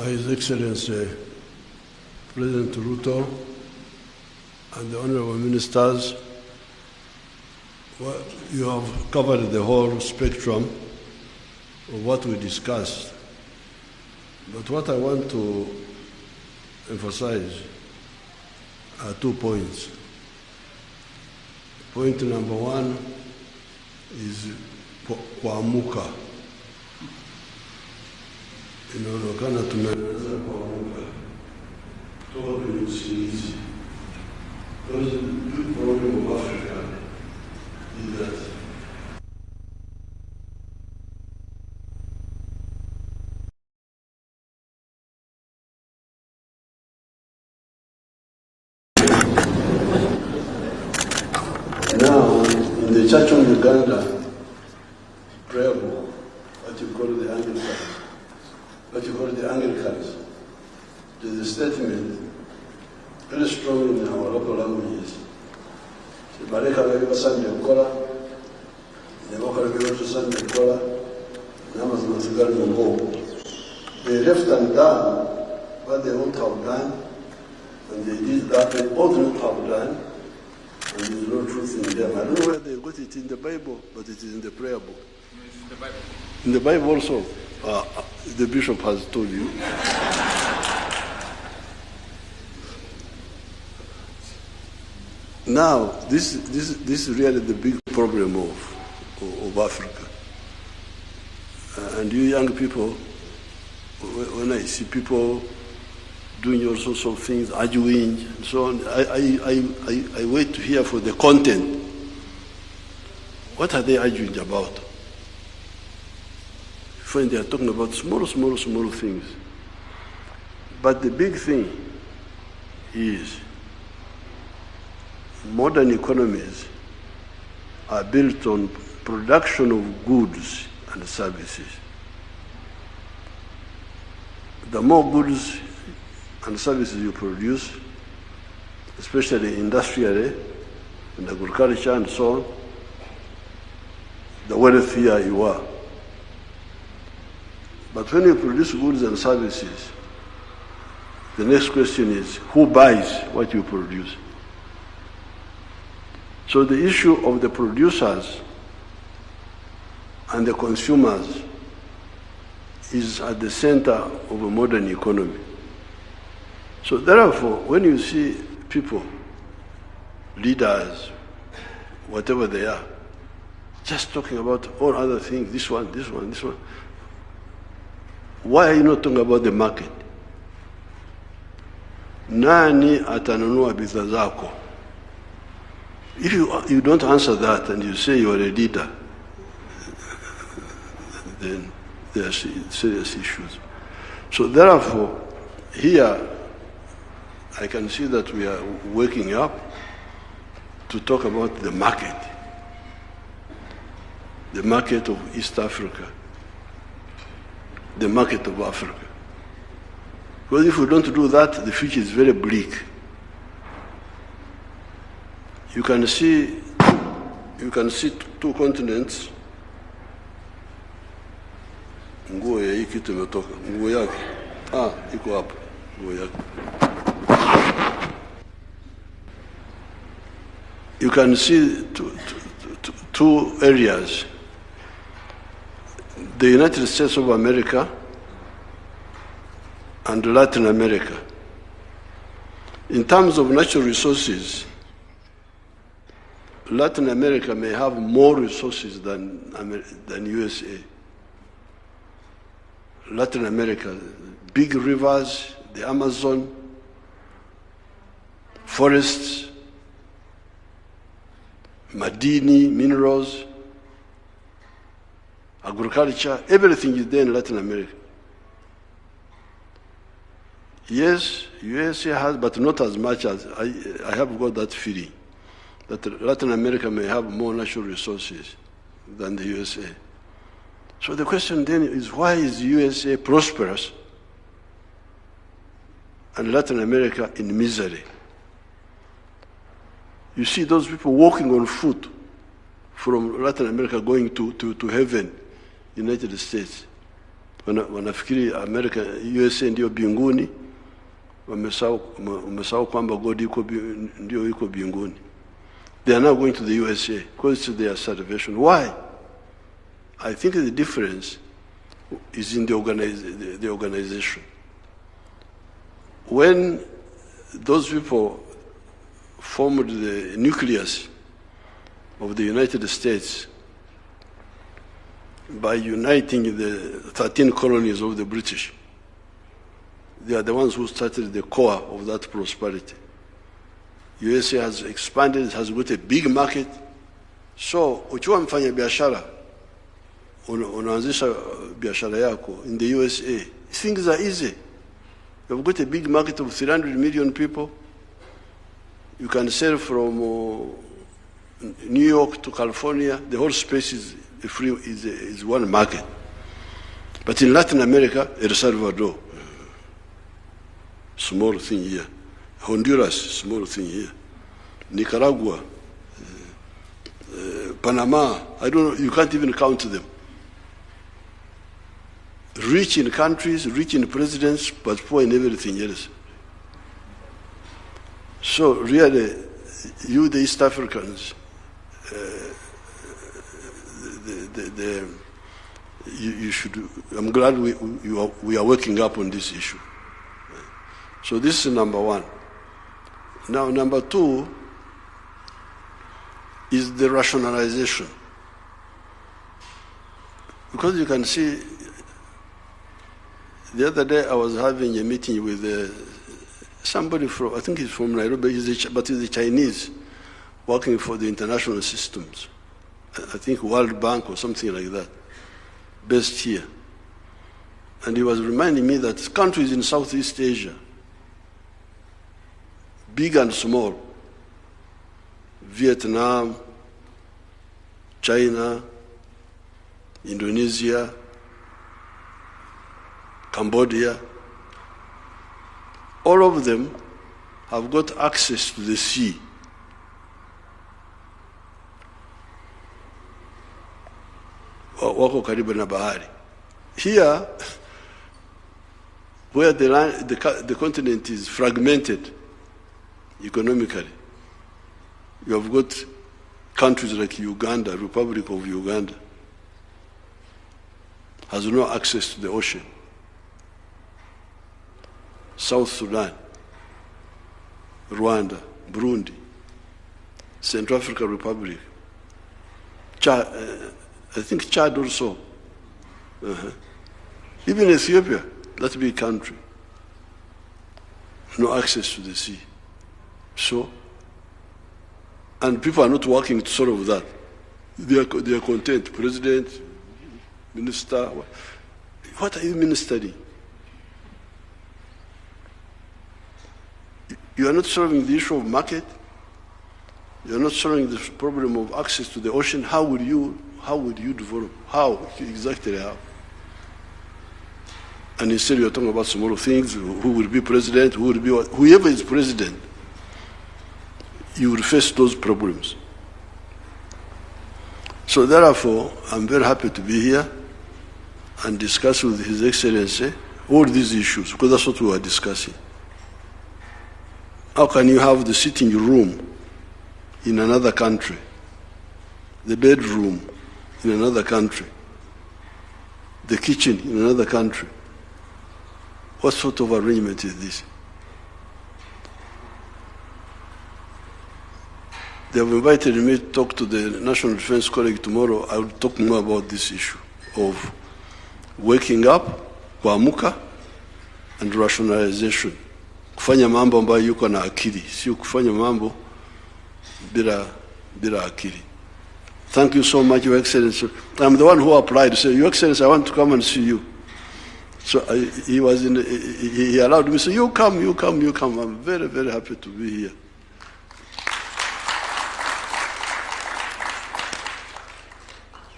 His Excellency President Ruto and the honorable ministers, you have covered the whole spectrum of what we discussed. But what I want to emphasize are 2 points. Point number one is kuamuka. Inaonekana tumeanza kuamuka kutoka kwenye usingizi. Because the big problem of Africa is that now in the Church of Uganda prayer book, what you call the Anglicans, there's a statement very strong in our local languages. They left and done what they won't have done, and they did that they ought not have done, and there's no truth in them. I don't know where they got it in the Bible, but it is in the prayer book. It's in the Bible. In the Bible also, the bishop has told you. Now, this is really the big problem of Africa. And you young people, when I see people doing all sorts of things, arguing and so on, I wait to hear for the content. What are they arguing about? When they are talking about small things. But the big thing is modern economies are built on production of goods and services. The more goods and services you produce, especially industrially, in agriculture and so on, the wealthier you are. But when you produce goods and services, the next question is, who buys what you produce? So the issue of the producers and the consumers is at the center of a modern economy. So therefore, when you see people, leaders, whatever they are, just talking about all other things, this one, why are you not talking about the market? Nani atanunua bidhaa zako? If you don't answer that and you say you are a leader, then there are serious issues. So therefore, here I can see that we are waking up to talk about the market of East Africa, the market of Africa. Because if we don't do that, the future is very bleak. You can see two continents. Nguo ya hii kitu imetoka. Nguo yake. Iko hapa. Nguo yake. You can see two areas. The United States of America and Latin America. In terms of natural resources, Latin America may have more resources than USA. Latin America, big rivers, the Amazon, forests, madini, minerals, agriculture, everything is there in Latin America. Yes, USA has, but not as much as I have got that feeling that Latin America may have more natural resources than the USA. So the question then is, why is USA prosperous and Latin America in misery? You see those people walking on foot from Latin America going to heaven, United States. wanafikiri America, USA ndio binguni, wamesahau kwamba God ndio yuko binguni. They are now going to the USA because it's their salvation. Why? I think the difference is in the organization. When those people formed the nucleus of the United States by uniting the 13 colonies of the British, they are the ones who started the core of that prosperity. USA has expanded, has got a big market. So, ukiwa mfanya biashara, unaanzisha biashara yako in the USA, things are easy. You've got a big market of 300 million people. You can sell from New York to California. The whole space is one market. But in Latin America, El Salvador, small thing here. Honduras, small thing here. Nicaragua, Panama, I don't know, you can't even count them. Rich in countries, rich in presidents, but poor in everything else. So really, you, the East Africans, you should. I'm glad we are working up on this issue. So this is number one. Now, number two is the rationalization. Because you can see, the other day I was having a meeting with somebody from, I think he's from Nairobi, but he's a Chinese working for the international systems. I think World Bank or something like that, based here. And he was reminding me that countries in Southeast Asia, big and small, Vietnam, China, Indonesia, Cambodia, all of them have got access to the sea. Wako karibu na bahari. Here, where the continent is fragmented economically, you have got countries like Uganda, Republic of Uganda, has no access to the ocean. South Sudan, Rwanda, Burundi, Central African Republic, Chad, I think Chad also. Even Ethiopia, that big country, no access to the sea. So, and people are not working to solve that. They are content. President, minister, what are you ministering? You are not solving the issue of market. You are not solving the problem of access to the ocean. How would you develop? How exactly? How? And instead you are talking about small things. Who will be president? Who will be whoever is president? You will face those problems. So therefore, I'm very happy to be here and discuss with His Excellency all these issues, because that's what we are discussing. How can you have the sitting room in another country, the bedroom in another country, the kitchen in another country? What sort of arrangement is this? They have invited me to talk to the National Defense College tomorrow. I will talk more about this issue of waking up, kuamuka, and rationalization. Kufanya mambo ambayo yuko na akili, sio kufanya mambo bila akili. Thank you so much, Your Excellency. I'm the one who applied to say, Your Excellency, I want to come and see you. So he allowed me to say, you come. I'm very, very happy to be here.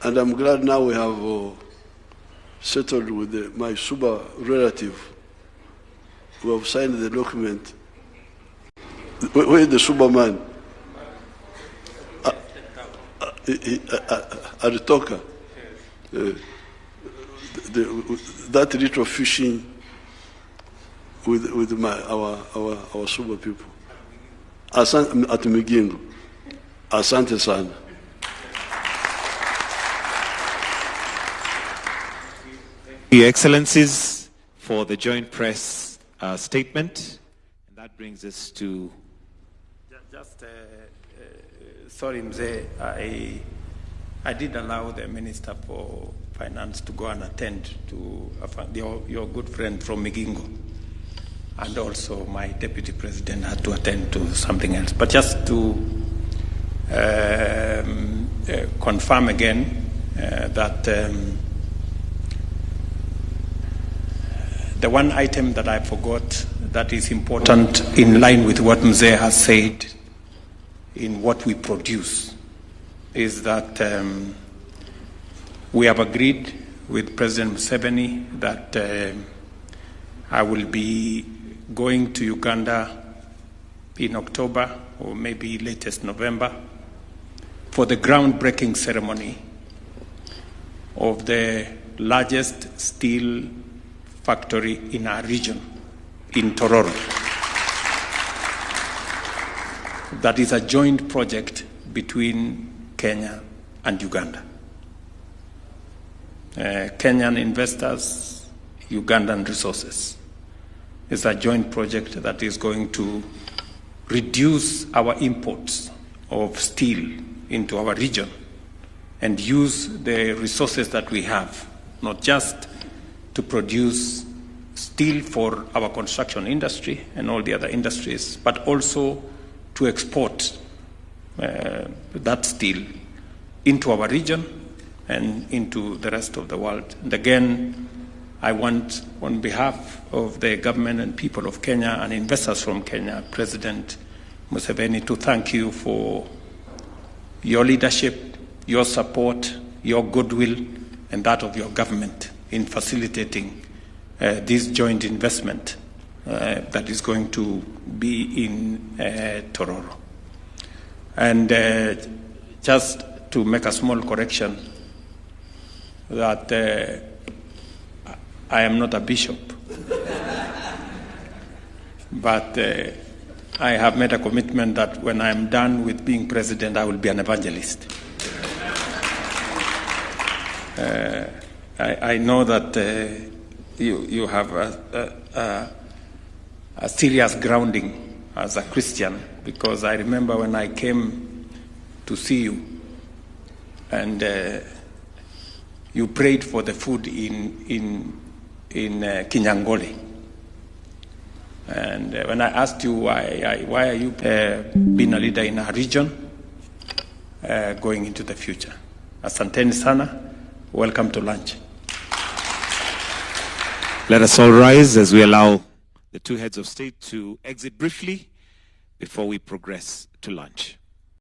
And I'm glad now we have settled with my Suba relative who have signed the document. Where is the Suba man? Alitoka. that little fishing with our super people. At Migingo. Asante sana. Your Excellencies, for the joint press statement. And that brings us to... Sorry, Mzee, I did allow the Minister for Finance to go and attend to your good friend from Migingo. And also my Deputy President had to attend to something else. But just to confirm again that the one item that I forgot that is important in line with what Mzee has said in what we produce is that we have agreed with President Museveni that I will be going to Uganda in October or maybe latest November for the groundbreaking ceremony of the largest steel factory in our region, in Tororo. That is a joint project between Kenya and Uganda. Kenyan investors, Ugandan resources. It's a joint project that is going to reduce our imports of steel into our region and use the resources that we have, not just to produce steel for our construction industry and all the other industries, but also to export that steel into our region and into the rest of the world. And again, I want, on behalf of the government and people of Kenya and investors from Kenya, President Museveni, to thank you for your leadership, your support, your goodwill, and that of your government in facilitating this joint investment that is going to be in Tororo. And just to make a small correction, that I am not a bishop, but I have made a commitment that when I am done with being president, I will be an evangelist. I know that you have a serious grounding as a Christian, because I remember when I came to see you and you prayed for the food in Kinyangole. And when I asked you why are you being a leader in our region going into the future. Asanteni sana. Welcome to lunch. Let us all rise as we allow the two heads of state to exit briefly before we progress to lunch.